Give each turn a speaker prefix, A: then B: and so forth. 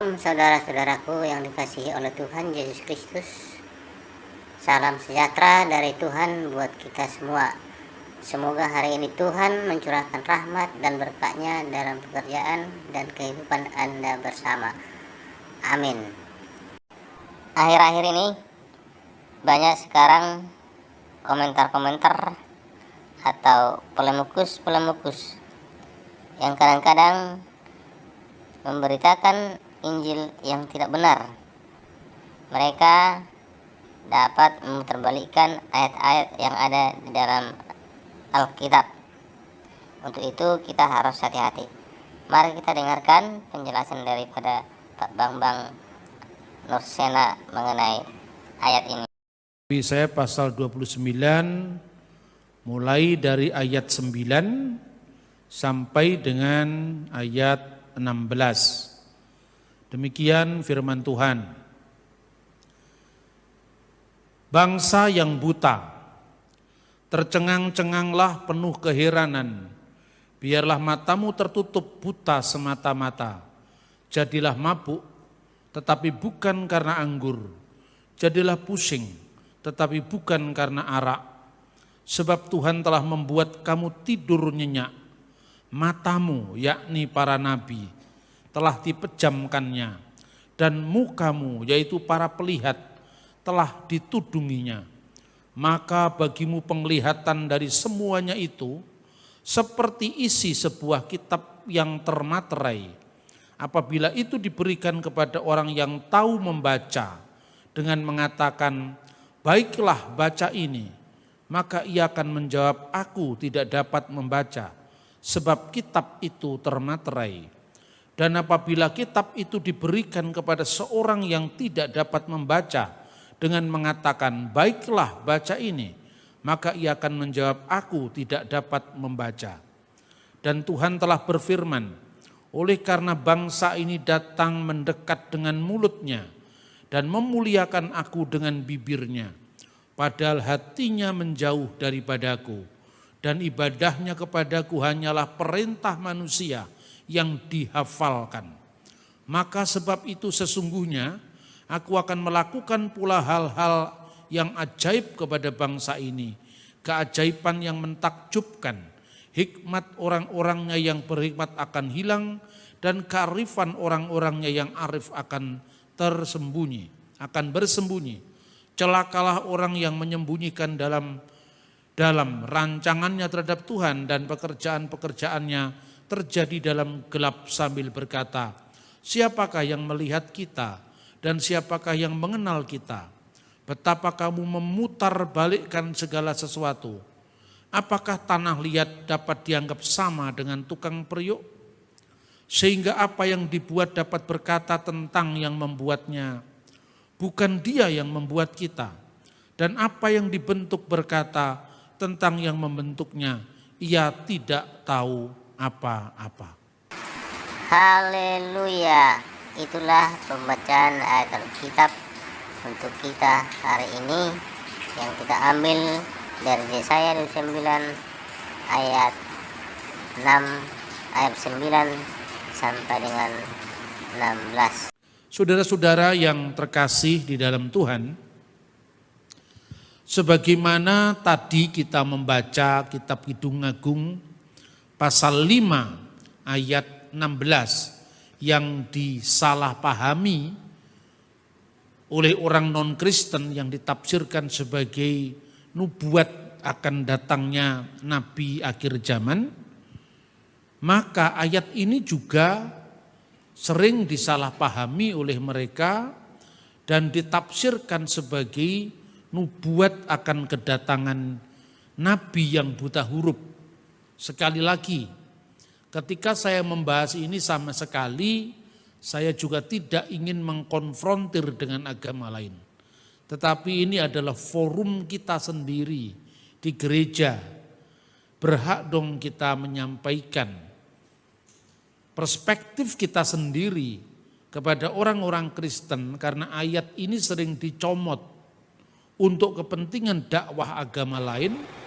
A: Saudara-saudaraku yang dikasihi oleh Tuhan Yesus Kristus, salam sejahtera dari Tuhan buat kita semua. Semoga hari ini Tuhan mencurahkan rahmat dan berkat-Nya dalam pekerjaan dan kehidupan Anda bersama. Amin. Akhir-akhir ini banyak sekarang komentar-komentar atau polemikus yang kadang-kadang memberitakan Injil yang tidak benar. Mereka dapat memutarbalikkan ayat-ayat yang ada di dalam Alkitab. Untuk itu kita harus hati-hati. Mari kita dengarkan penjelasan daripada Pak Bambang Nursena mengenai ayat ini.
B: Saya pasal 29 mulai dari ayat 9 sampai dengan ayat 16. Demikian firman Tuhan. Bangsa yang buta, tercengang-cenganglah penuh keheranan. Biarlah matamu tertutup buta semata-mata. Jadilah mabuk, tetapi bukan karena anggur. Jadilah pusing, tetapi bukan karena arak. Sebab Tuhan telah membuat kamu tidur nyenyak. Matamu, yakni para nabi, telah dipejamkannya, dan mukamu, yaitu para pelihat, telah ditudunginya. Maka bagimu penglihatan dari semuanya itu, seperti isi sebuah kitab yang termaterai. Apabila itu diberikan kepada orang yang tahu membaca, dengan mengatakan, baiklah baca ini, maka ia akan menjawab, aku tidak dapat membaca, sebab kitab itu termaterai. Dan apabila kitab itu diberikan kepada seorang yang tidak dapat membaca dengan mengatakan, baiklah baca ini, maka ia akan menjawab, aku tidak dapat membaca. Dan Tuhan telah berfirman, oleh karena bangsa ini datang mendekat dengan mulutnya dan memuliakan aku dengan bibirnya, padahal hatinya menjauh daripadaku, dan ibadahnya kepadaku hanyalah perintah manusia yang dihafalkan. Maka sebab itu sesungguhnya aku akan melakukan pula hal-hal yang ajaib kepada bangsa ini, keajaiban yang mentakjubkan. Hikmat orang-orangnya yang berhikmat akan hilang, dan kearifan orang-orangnya yang arif akan bersembunyi. Celakalah orang yang menyembunyikan dalam rancangannya terhadap Tuhan, dan pekerjaan-pekerjaannya terjadi dalam gelap sambil berkata, siapakah yang melihat kita dan siapakah yang mengenal kita? Betapa kamu memutarbalikkan segala sesuatu. Apakah tanah liat dapat dianggap sama dengan tukang periuk? Sehingga apa yang dibuat dapat berkata tentang yang membuatnya, bukan dia yang membuat kita. Dan apa yang dibentuk berkata tentang yang membentuknya, ia tidak tahu apa-apa.
A: Haleluya. Itulah pembacaan ayat Alkitab untuk kita hari ini yang kita ambil dari Yesaya 29 ayat 6 ayat 9 sampai dengan 16.
B: Saudara-saudara yang terkasih di dalam Tuhan, sebagaimana tadi kita membaca kitab Kidung Agung pasal 5 ayat 16 yang disalahpahami oleh orang non-Kristen yang ditafsirkan sebagai nubuat akan datangnya nabi akhir zaman, maka ayat ini juga sering disalahpahami oleh mereka dan ditafsirkan sebagai nubuat akan kedatangan nabi yang buta huruf. Sekali lagi, ketika saya membahas ini sama sekali, saya juga tidak ingin mengkonfrontir dengan agama lain. Tetapi ini adalah forum kita sendiri di gereja. Berhak dong kita menyampaikan perspektif kita sendiri kepada orang-orang Kristen, karena ayat ini sering dicomot untuk kepentingan dakwah agama lain